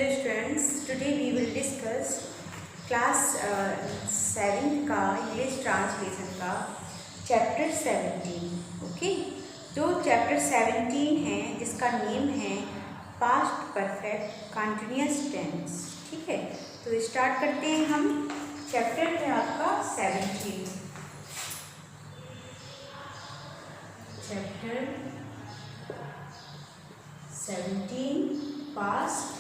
Hello students, today we will discuss class 7th का English translation का chapter 17। Okay, जो chapter 17 है जिसका नेम है पास्ट परफेक्ट कंटिन्यूअस टेंस। ठीक है, तो स्टार्ट करते हैं हम। चैप्टर है आपका 17, chapter 17 past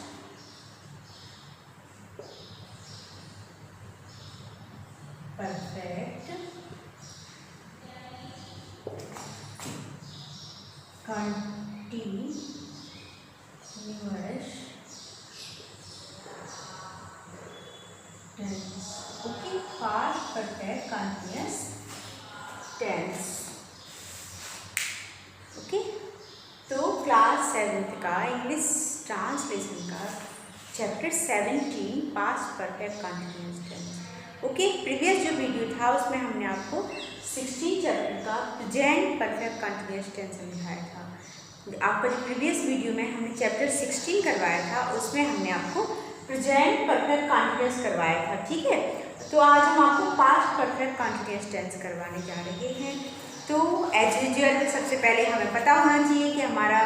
perfect continuous tense. Okay, past perfect continuous tense. Okay, तो क्लास 7th का इंग्लिश ट्रांसलेशन का chapter 17 past perfect continuous tense. Okay, previous जो वीडियो था उसमें हमने आपको 16 चैप्टर का प्रेजेंट परफेक्ट कंटिन्यूअस टेंस समझाया था। आपका जो प्रीवियस वीडियो में हमने चैप्टर 16 करवाया था उसमें हमने आपको प्रेजेंट परफेक्ट कंटिन्यूअस करवाया था। ठीक है, तो आज हम आपको पास्ट परफेक्ट कंटिन्यूअस टेंस करवाने जा रहे हैं। तो एज यूजुअल सबसे पहले हमें पता होना चाहिए कि हमारा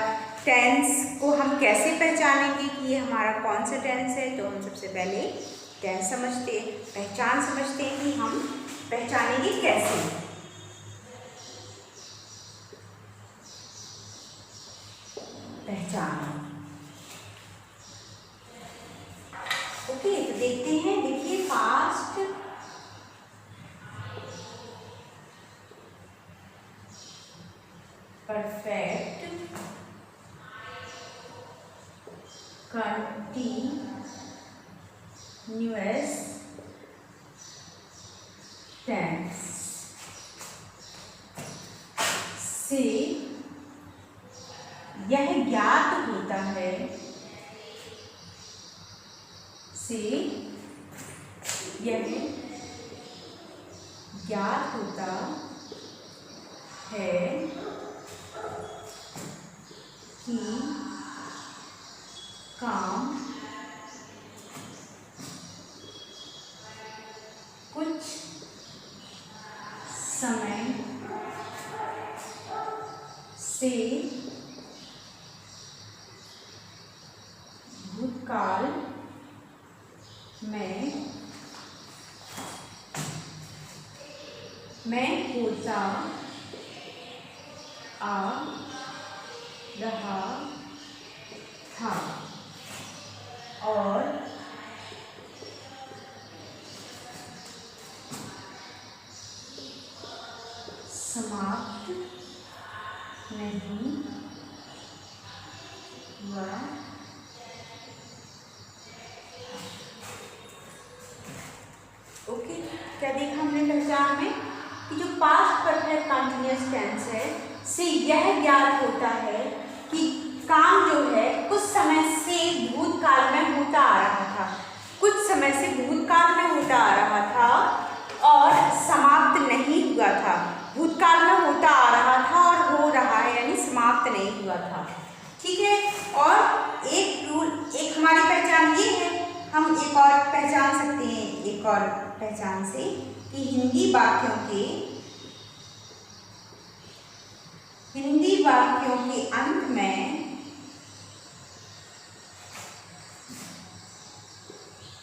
टेंस को हम कैसे पहचानेंगे कि ये हमारा कौन सा टेंस है। तो हम सबसे पहले टेंस समझते हैं, पहचान समझते हैं कि हम पहचानेंगे कैसे। पहचान। ओके, तो देखते हैं। देखिए, पास्ट परफेक्ट कंटिन्यूअस टेंस से यह ज्ञात होता है, से यह ज्ञात होता है कि काम कुछ समय से भूतकाल में होता आ रहा था और समाप्त नहीं हुआ। ओके, क्या देखा हमने पहचान में कि जो पास्ट परफेक्ट कंटिन्यूअस टेंस है से यह ज्ञात होता है कि काम जो है कुछ समय से भूतकाल में होता आ रहा था, कुछ समय से भूतकाल में होता आ रहा था और समाप्त नहीं हुआ था। भूतकाल में होता आ रहा था और हो रहा है, यानी समाप्त नहीं हुआ था। ठीक है, और एक रूल, एक हमारी पहचान ये है। हम एक और पहचान सकते हैं, एक और पहचान से, कि हिंदी वाक्यों के अंत में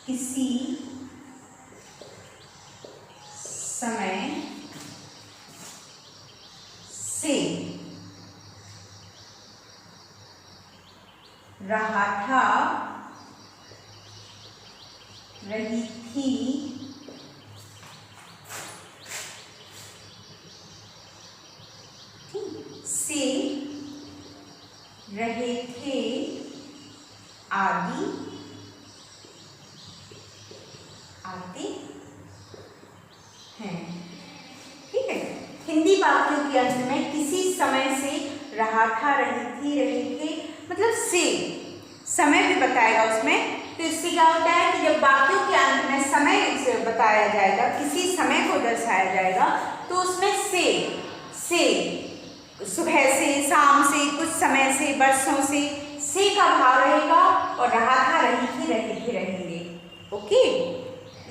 किसी समय से रहा था, रही थी, से रहे थे आदि आते हैं। ठीक है, हिंदी वाक्यों के अंत में किसी समय से रहा था, रही थी, रहे थे, मतलब से समय भी बताएगा उसमें। तो इससे क्या होता है कि जब वाक्यों के अंत में समय से बताया जाएगा, किसी समय को दर्शाया जाएगा, तो उसमें से सुबह से, शाम से, कुछ समय से, वर्षों से का भाव रहेगा और रहा था, रही थी, रहे थे, रहेंगे। ओके,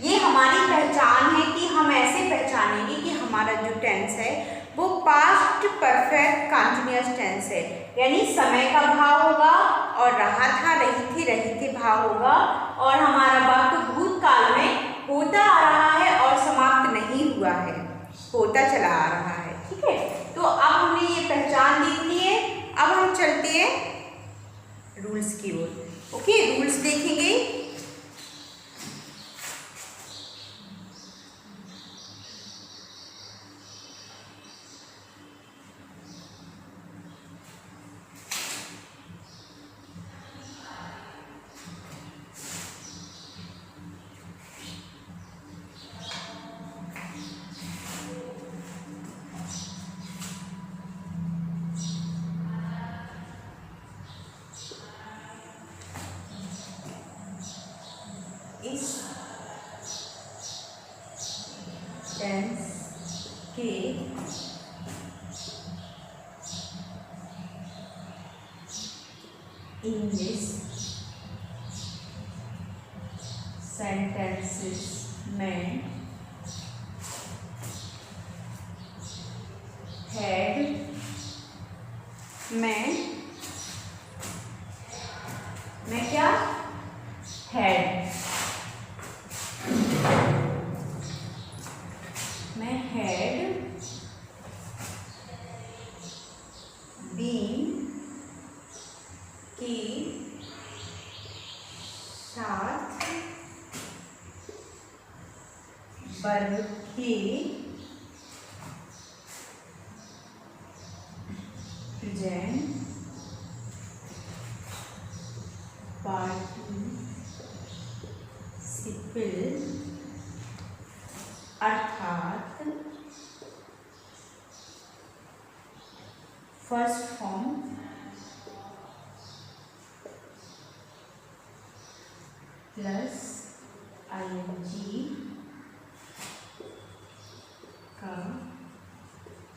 ये हमारी पहचान है कि हम ऐसे पहचानेंगे कि हमारा जो टेंस है वो पास्ट परफेक्ट कंटिन्यूअस टेंस है, यानी समय का भाव होगा और रहा था, रही थी भाव होगा, और हमारा वाक्य भूतकाल में होता आ रहा है और समाप्त नहीं हुआ है, होता चला आ रहा है। ठीक है, तो अब हमने ये पहचान देख ली है। अब हम चलते हैं रूल्स की ओर। ओके, रूल्स देखेंगे। इस टेंस के इंग्लिश सेंटेंसेस में हैड मैं क्या हैड बीन के साथ वर्ब के प्रेजेंट पार्टिसिपल अर्थात फर्स्ट फॉर्म प्लस आईएनजी का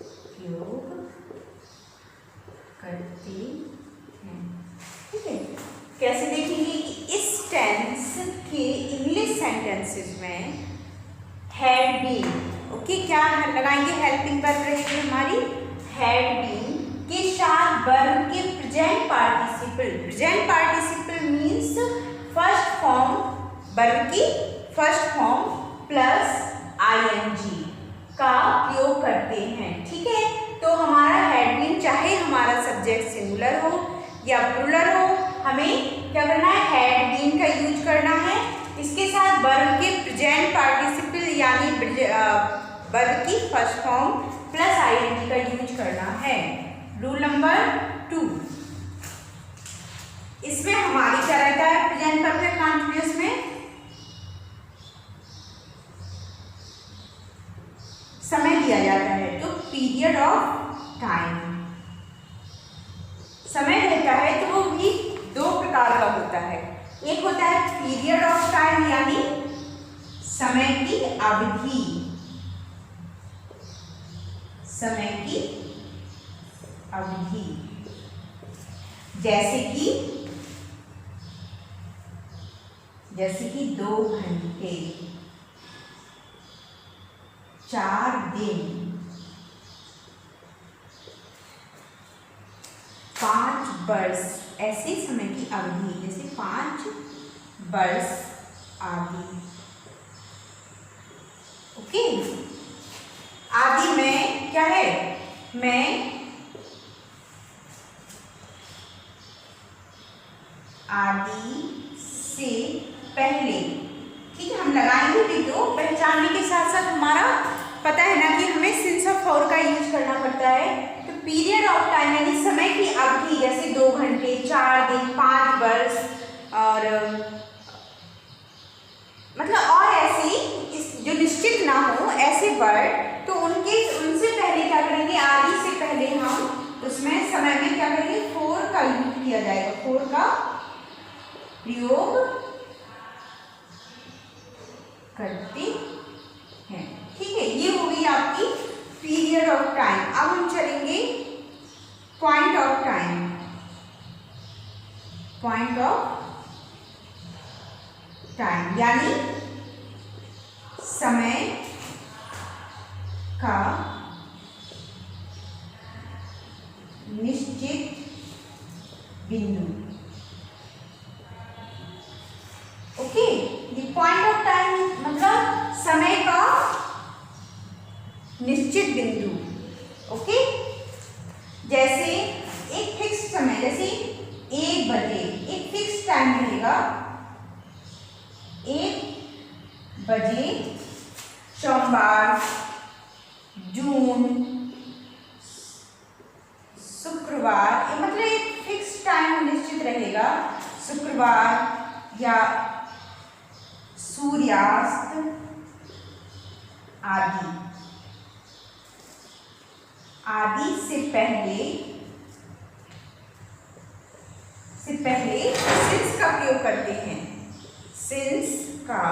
उपयोग करते हैं। ठीक है, कैसे देखेंगे कि इस टेंस के इंग्लिश सेंटेंसेस में हैड बीन, ओके, क्या लगाएंगे, हेल्पिंग वर्ब रहेगी हमारी हैड बीन के साथ वर्ब के present participle means first form, verb की फर्स्ट फॉर्म प्लस आईएनजी का प्रयोग करते हैं। ठीक है, तो हमारा हैड बीन चाहे हमारा सब्जेक्ट सिंगुलर हो या प्लूरल हो, हमें क्या करना है, हैड बीन का यूज करना है। इसके साथ वर्ब के प्रेजेंट पार्टिसिपल यानी वर्ब की फर्स्ट फॉर्म प्लस आईएनजी का यूज करना है। रूल नंबर 2, इसमें हमारी क्या रहता है, प्रेजेंट परफेक्ट कंटीन्यूअस में समय दिया जाता है, तो पीरियड ऑफ टाइम समय रहता है, तो वो भी दो प्रकार का होता है। एक होता है पीरियड ऑफ टाइम यानी समय की अवधि, समय की अवधि, जैसे कि 2 घंटे, 4 दिन, 5 वर्ष, ऐसे समय की अवधि जैसे 5 वर्ष आदि। ओके, आदि में क्या है, मैं आदि से पहले। ठीक है, हम लगाएंगे भी तो पहचानने के साथ साथ हमारा पता है ना कि हमें सिंस ऑफ फॉर का यूज करना पड़ता है। तो पीरियड ऑफ टाइम यानी समय की अवधि, जैसे 2 घंटे, 4 दिन, 5 वर्ष और मतलब और ऐसी जो निश्चित ना हो ऐसे वर्ड, तो उनसे पहले क्या करेंगे, आदि से पहले हम उसमें समय में क्या करेंगे, फॉर का यूज किया जाएगा, फॉर का प्रयोग करते हैं। ठीक है, ये हो गई आपकी पीरियड ऑफ टाइम। अब हम चलेंगे point of time. Point of time, यानी समय का निश्चित बिंदु। Okay, the point of time मतलब समय का निश्चित बिंदु। ओके, जैसे एक फिक्स समय, जैसे 1 बजे एक फिक्स टाइम रहेगा, 1 बजे सोमवार, जून, शुक्रवार, ये मतलब एक फिक्स टाइम निश्चित रहेगा, शुक्रवार या सूर्यास्त आदि आदि से पहले सिंस का प्रयोग करते हैं, सिंस का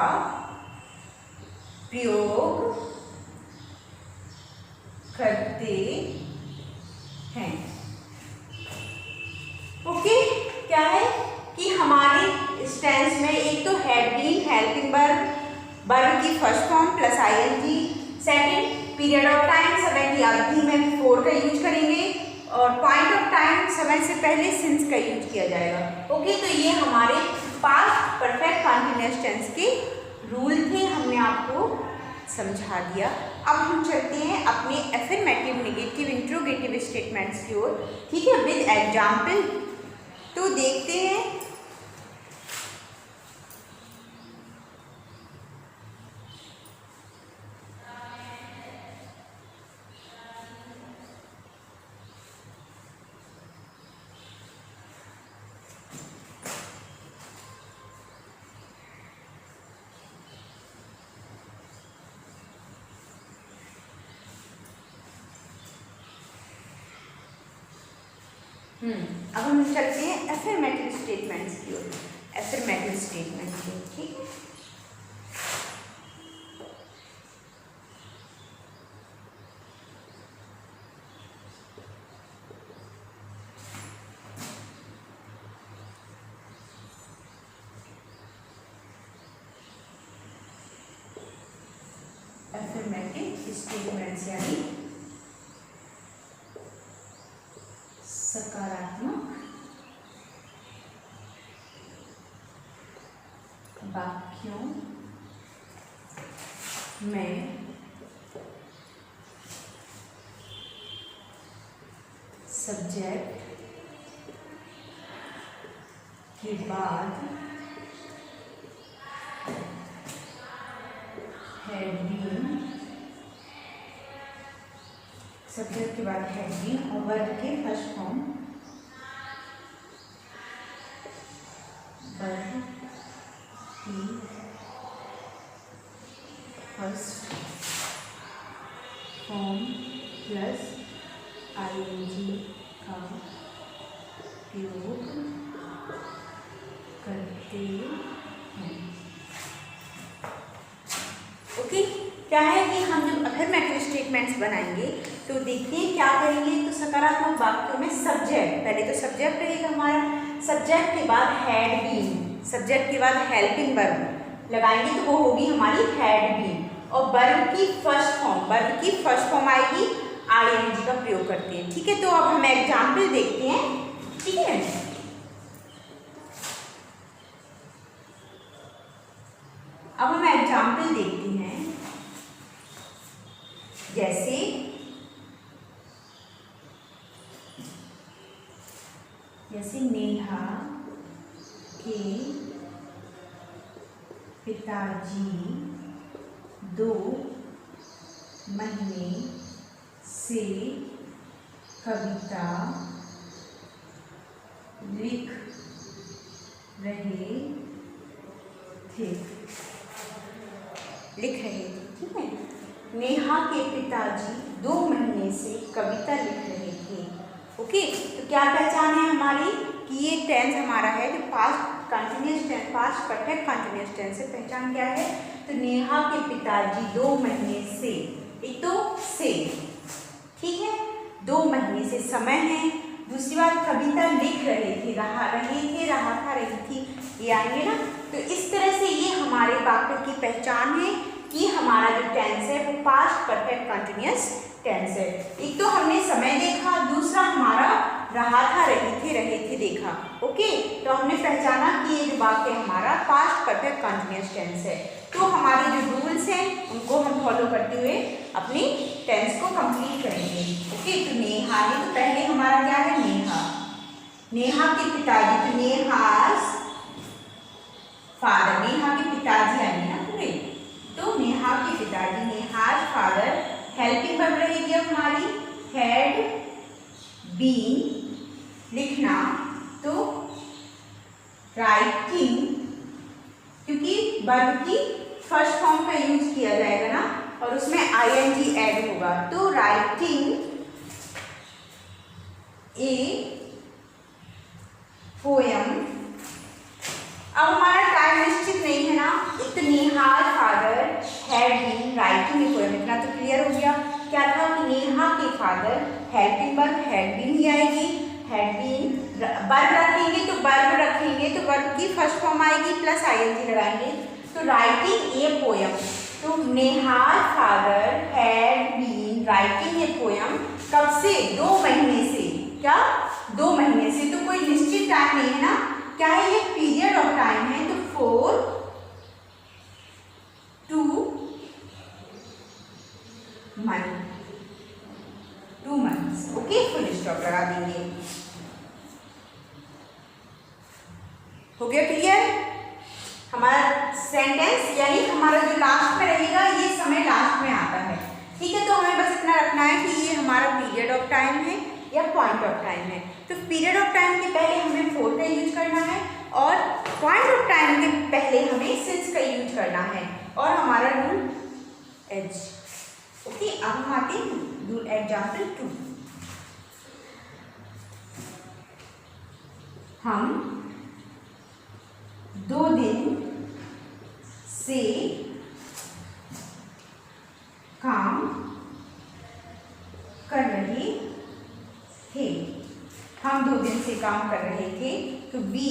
प्रयोग करते हैं। ओके, क्या है कि हमारे स्टेंस में एक तो हैड बीन, हेल्पिंग वर्ब की first form plus ING, second period of time, समय की अवधि में फोर का यूज करेंगे, और पॉइंट ऑफ टाइम समय से पहले सिंस का यूज किया जाएगा। ओके, तो ये हमारे पास्ट परफेक्ट कंटीन्यूअस टेंस के रूल थे, हमने आपको समझा दिया। अब हम चलते हैं अपने अफर्मेटिव, नेगेटिव, इंट्रोगेटिव स्टेटमेंट्स की ओर, ठीक है, विद एग्जाम्पल। तो देखते हैं। अब हम चलते हैं अफर्मेटिव स्टेटमेंट्स की ओर, अफर्मेटिव स्टेटमेंट की ओर, ठीक है। अफर्मेटिव स्टेटमेंट्स यानी सकारात्मक वाक्यों में सब्जेक्ट के बाद हैड बीन, सब्जेक्ट के बाद हैड बीन और वर्ब के फर्स्ट फॉर्म वर्ब की फर्स्ट फॉर्म प्लस आईएनजी का प्रयोग करते हैं। ओके, क्या है कि हम जब अफर्मेटिव स्टेटमेंट्स बनाएंगे तो देखते हैं क्या करेंगे। तो सकारात्मक वाक्यों में सब्जेक्ट, पहले तो सब्जेक्ट रहेगा हमारा, सब्जेक्ट के बाद हैड बीन, सब्जेक्ट के बाद हेल्पिंग वर्ब लगाएंगे तो वो होगी हमारी हैड बीन, और वर्ब की फर्स्ट फॉर्म आएगी आईएनजी का प्रयोग करते हैं, ठीक है। तो अब हम एग्जाम्पल देखते हैं, ठीक है। अब हम एग्जाम्पल देखते हैं, जैसे नेहा के पिताजी 2 महीने से कविता लिख रहे थे, ठीक है। नेहा के पिताजी 2 महीने से कविता लिख रहे थे। ओके, तो क्या पहचान है हमारी कि ये टेंस हमारा है जो past continuous tense, past perfect continuous tense है। पहचान क्या है? तो नेहा के पिताजी 2 महीने से, एक तो से, ठीक है, 2 महीने से समय है। दूसरी बात कविता लिख रहे थे, रहा था, रही थी, ये आएंगे ना, तो इस तरह से ये हमारे वाक्य की पहचान है कि हमारा जो टेंस है वो पास्ट परफेक्ट कंटिन्यूअस टेंस है। एक तो हमने समय देखा, दूसरा हमारा रहा था, रहे थे देखा। ओके, तो हमने पहचाना कि ये जो वाक्य हमारा पास्ट परफेक्ट कंटिन्यूअस टेंस है। तो हमारे जो रूल्स हैं उनको हम फॉलो करते हुए अपनी टेंस को कंप्लीट करेंगे। ओके, तो नेहा ने, तो पहले हमारा क्या है, नेहा, नेहा के पिताजी, तो नेहाज फादर, नेहा के पिताजी आएंगे ना पूरे, तो नेहा के पिताजी, नेहाज फादर, हेल्पिंग वर्ब रहेगी हमारी हैड बीन, लिखना, तो राइटिंग, क्योंकि वर्ब की फर्स्ट फॉर्म का यूज किया जाएगा ना और उसमें ing ऐड होगा, तो राइटिंग ए पोयम। अब हमारा टाइम निश्चित नहीं है ना, एक तो Neha's father had been writing a poem, इतना तो क्लियर हो गया। क्या था कि नेहा के father, helping verb had been ही आएगी, हैड बीन, वर्ब रखेंगे तो वर्ब की फर्स्ट फॉर्म आएगी प्लस ing लगाएंगे, तो राइटिंग ए पोयम, तो Neha's father had been writing a poem, कब से, 2 महीने से, क्या 2 महीने से, तो कोई निश्चित टाइम नहीं है ना, क्या है ये पीरियड ऑफ टाइम है, तो 4 to month, 2 months। Okay, full stop लगा देंगे। हो गया क्लियर हमारा सेंटेंस, यानी हमारा जो लास्ट में रहेगा ये समय लास्ट में आता है। ठीक है, तो हमें बस इतना रखना है कि ये हमारा पीरियड ऑफ टाइम है या पॉइंट ऑफ टाइम है। तो पीरियड ऑफ टाइम के पहले हमें फोर का यूज करना है और पॉइंट ऑफ टाइम के पहले हमें सिंस का यूज करना है, और हमारा रूल एज। ओके, अब हम आते हैं रूल एग्जाम्पल 2। हम 2 दिन से काम कर रहे थे। हम 2 दिन से काम कर रहे थे, तो बी,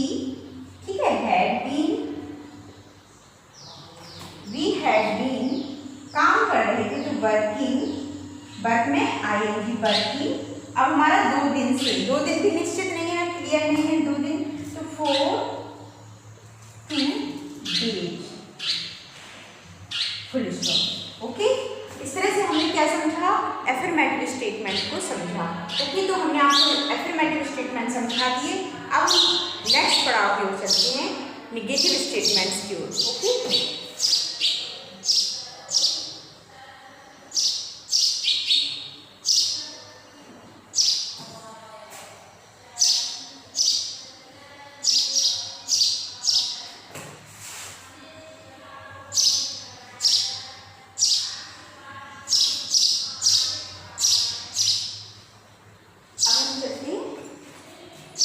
ठीक है, had been, we had been, काम कर रहे थे, तो वर्किंग, वर्क में ing वर्किंग। अब हमारा 2 दिन से, 2 दिन भी निश्चित नहीं है, क्लियर नहीं है 2 दिन, तो 4 to days, full stop. Okay, इस तरह से हमने क्या समझा, एफर्मेटिव स्टेटमेंट को समझा। ओके, तो हमने आपको एफर्मेटिव स्टेटमेंट समझा दिए। अब नेक्स्ट पड़ाव की ओर चलते हैं, नेगेटिव स्टेटमेंट्स की ओर। ओके,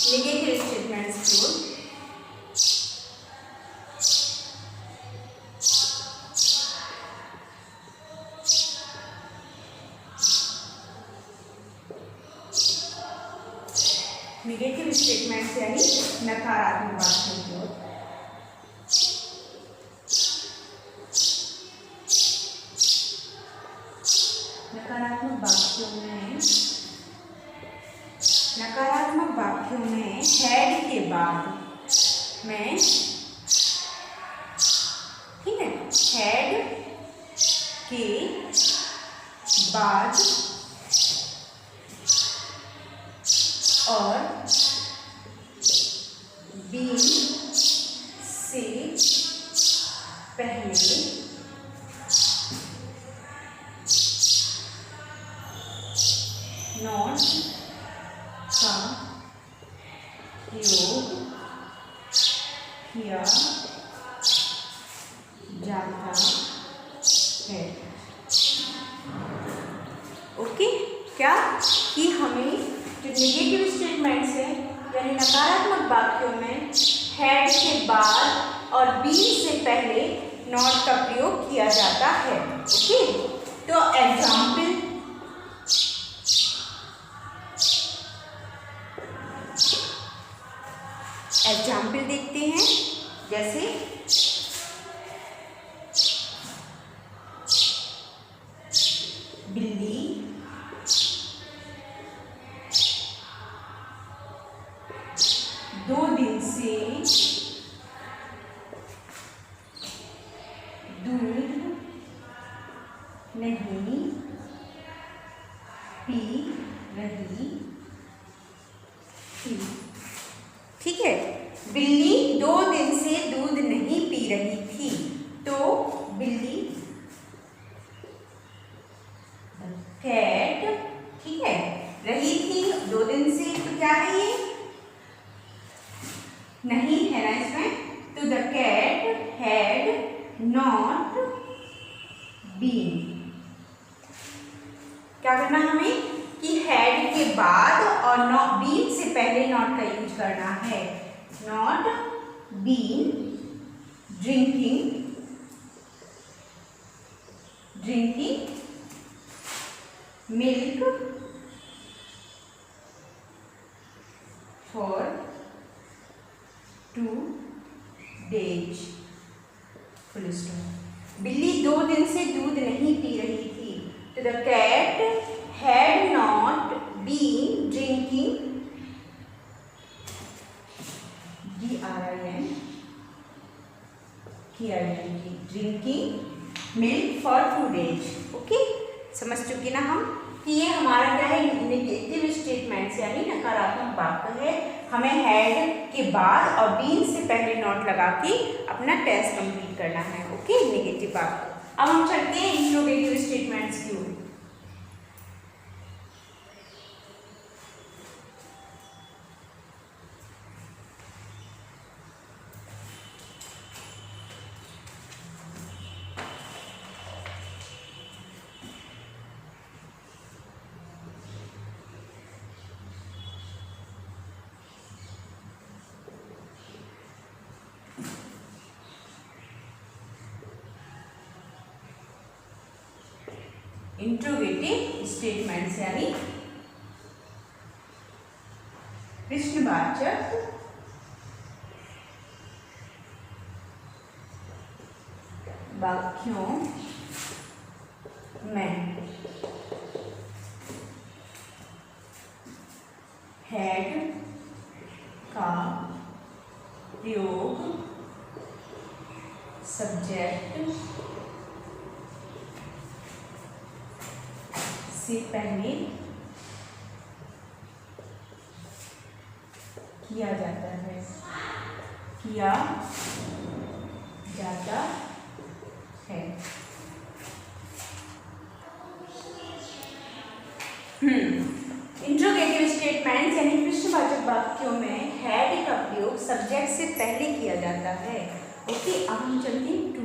नेगेटिव स्टेटमेंट्स की ओर। नेगेटिव स्टेटमेंट्स यानी नकारात्मक वाक्यों की ओर। नकारात्मक वाक्यों में हैड के बाद में, ठीक है, हैड के बाद और बीन से पहले नॉट का प्रयोग किया जाता है। ओके, क्या कि हमें जो नेगेटिव स्टेटमेंट्स है यानी नकारात्मक वाक्यों में हैड के बाद और बीन से पहले नॉट का प्रयोग किया जाता है। ओके, तो एग्जाम्पल देखते हैं। जैसे 2 दिन से दूध नहीं पी रही थी। ठीक है, बिल्ली 2 दिन से दूध नहीं पी रही थी। तो बिल्ली कैट, ठीक है, रही थी 2 दिन से, तो क्या है ये, नहीं है ना इसमें। तो the cat had not been, क्या करना हमें कि हैड के बाद और नॉट बीन से पहले नॉट का यूज करना है। Not been drinking milk for 2 days। Full stop. बिल्ली 2 दिन से दूध नहीं पी रही थी। तो the cat had not been drinking drinking milk for 2 days। Okay, समझ चुकी ना हम कि ये हमारा क्या है, नेगेटिव स्टेटमेंट्स यानी नकारात्मक वाक्य है। हमें हैड के बाद और बीन से पहले नॉट लगा के अपना टेस्ट कंप्लीट करना है। ओके, नेगेटिव वाक्य। अब हम चलते हैं इंट्रोगेटिव स्टेटमेंट्स की ओर। इंट्रोगेटिव स्टेटमेंट्स यानी प्रश्नवाचक वाक्यों में हैड का प्रयोग सब्जेक्ट से पहले किया जाता है। इंट्रोगेटिव स्टेटमेंट्स यानी प्रश्नवाचक वाक्यों में हैड का प्रयोग सब्जेक्ट से पहले किया जाता है। ओके, अब हम चलते हैं 2।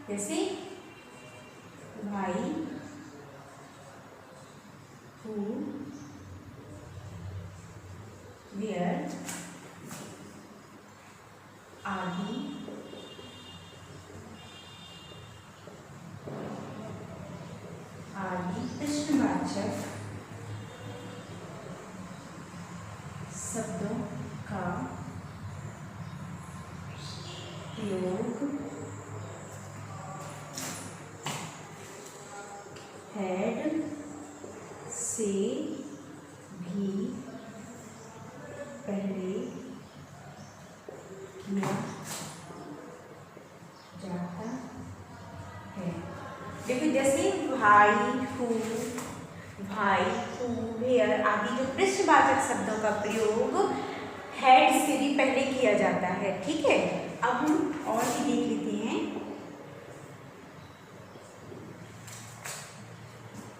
जैसे भाई who where आदि प्रश्नवाचक शब्दों का प्रयोग हैड से भी पहले किया जाता है। देखो, जैसे भाई हु वेयर आदि जो प्रश्नवाचक शब्दों का प्रयोग हैड से भी पहले किया जाता है। ठीक है, अब हम और भी देख लेते हैं।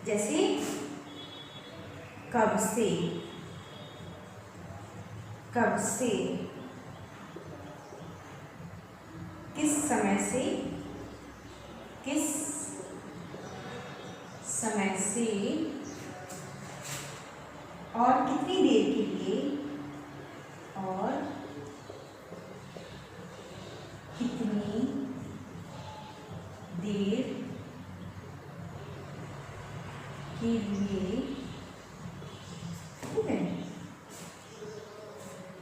जैसे कब से किस समय से और कितनी देर के लिए और कितनी देर के लिए, ठीक है।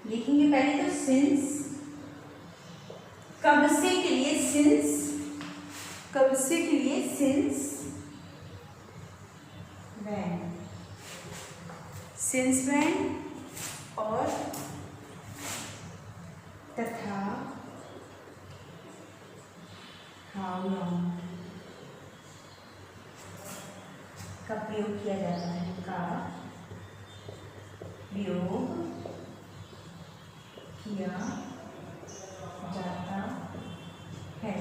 लिखेंगे पहले तो सिंस, कब से के लिए सिंस, कब से के लिए सिंस सिंस व्हेन और तथा हाउ लॉन्ग का प्रयोग किया जाता है, का प्रयोग किया जाता है।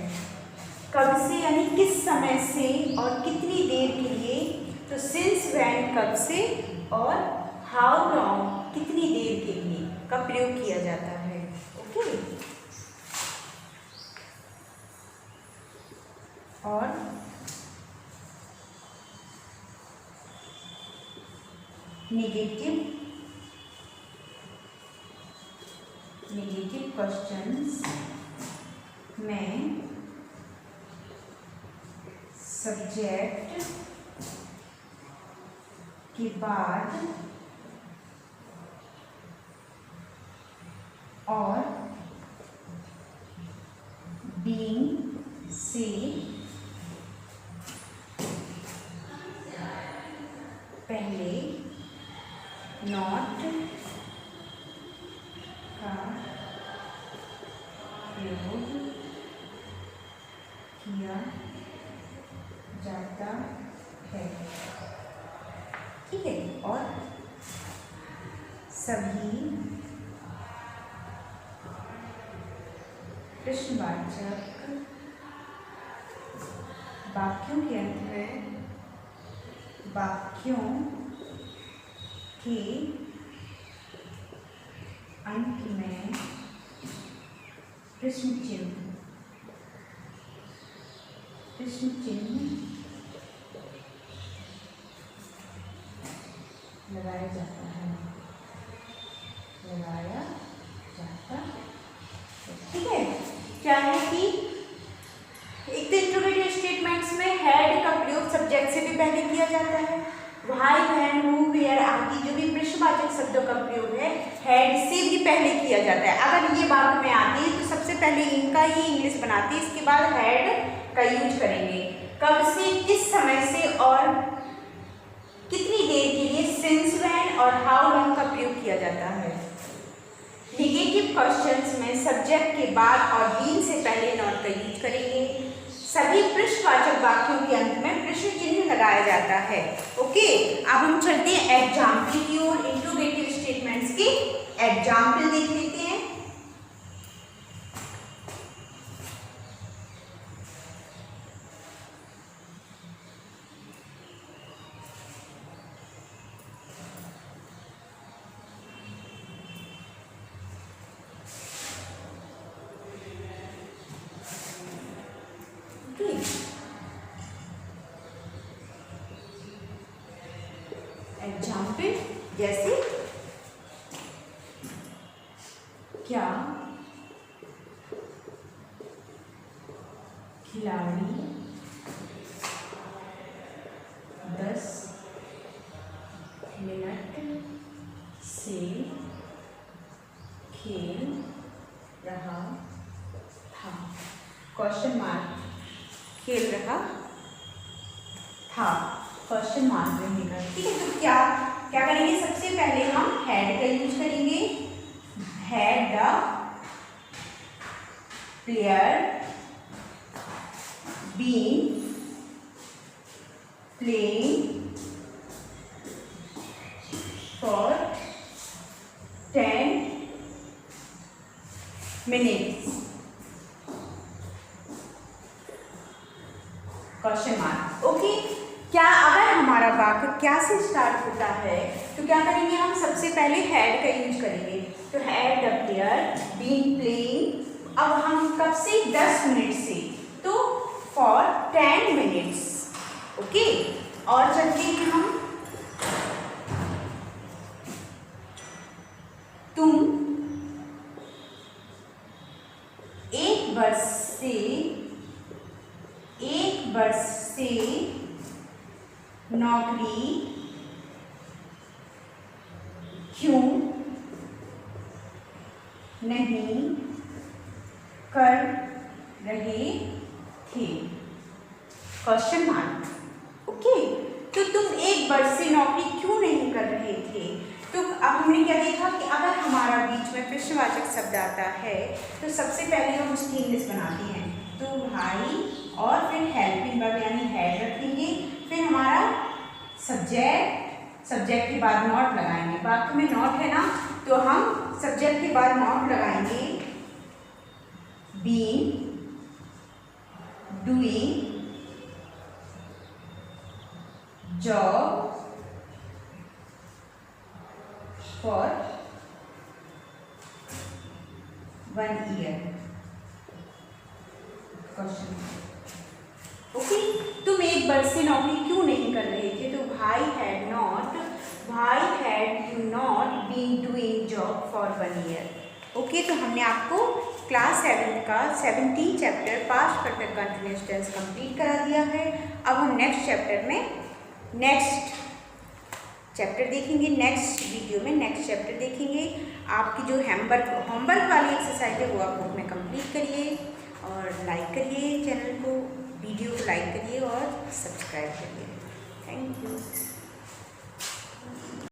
कब से यानी किस समय से और कितनी देर के लिए, तो सिंस व्हेन कब से और हाउ लॉन्ग कितनी देर के लिए का प्रयोग किया जाता है। ओके, और नेगेटिव क्वेश्चंस में सब्जेक्ट के बाद और बीइंग से पहले नॉट का प्रयोग किया जाता है। ठीक है, और सभी प्रश्नवाचक वाक्यों के अंत में वाक्यों के अंत में प्रश्न चिन्ह लगाया जाता है, ठीक है। क्या है कि एक तो इंट्रोगेटिव स्टेटमेंट्स में हेड का प्रयोग सब्जेक्ट से भी पहले किया जाता है। व्हाई, व्हेन, हु, वेयर आदि जो भी प्रश्नवाचक शब्दों का प्रयोग है हेड से भी पहले किया जाता है। अगर ये बात में आती है तो सबसे पहले इनका ही इंग्लिश बनाती है, इसके बाद हेड का यूज करेंगे। कब से, किस समय से और कितनी देर के लिए सिंस, व्हेन और हाउ लॉन्ग का प्रयोग किया जाता है। नेगेटिव क्वेश्चंस में सब्जेक्ट के बाद और बीइंग से पहले नॉट का यूज करेंगे। सभी प्रश्नवाचक वाक्यों के अंत में प्रश्न चिन्ह लगाया जाता है। ओके, अब हम चलते हैं एग्जाम्पल की ओर। इंट्रोगेटिव स्टेटमेंट्स के एग्जाम्पल देख लेते हैं। एग्जाम्पल जैसे क्या खिलाड़ी 10 मिनट से खेल रहा था, क्वेश्चन मार्क, खेल रहा था, क्वेश्चन मार्क रहेगा। ठीक है, तो क्या करेंगे, सबसे पहले हम हैड का यूज करेंगे। Had the player been playing for 10 minutes, question mark. Okay, क्या अगर हमारा वाक्य क्या से स्टार्ट होता है तो क्या करेंगे, हम सबसे पहले हैड का यूज करेंगे। तो had the player been playing, अब हम कब से, 10 मिनट से, तो फॉर 10 मिनट्स। ओके, और चलते हैं हम, तुम एक वर्ष से नौकरी क्यों नहीं कर रहे थे, क्वेश्चन मार्क। ओके, तो तुम एक वर्ष से नौकरी क्यों नहीं कर रहे थे, तो अब हमने क्या देखा कि अगर हमारा बीच में प्रश्नवाचक शब्द आता है तो सबसे पहले हम उसकी इंग्लिश बनाते हैं। तो भाई और फिर हेल्पिंग वर्ब यानी हेड रखेंगे, फिर हमारा सब्जेक्ट के बाद नॉट लगाएंगे। वाक्य में नॉट है ना, तो हम सब्जेक्ट के बाद नॉट लगाएंगे। Being, doing, job for 1 year question. Okay, तुम एक वर्ष से नौकरी क्यों नहीं कर रहे थे? तो भाई had you not been doing job for 1 year। Okay, तो हमने आपको क्लास 7 का 17 chapter past perfect continuous tense complete करा दिया है। अब हम नेक्स्ट चैप्टर में नेक्स्ट देखेंगे, नेक्स्ट वीडियो में नेक्स्ट चैप्टर देखेंगे। आपकी जो होमवर्क वाली एक्सरसाइज है वो आप बुक में कंप्लीट करिए और लाइक करिए चैनल को, वीडियो को लाइक करिए और सब्सक्राइब करिए। Thank you.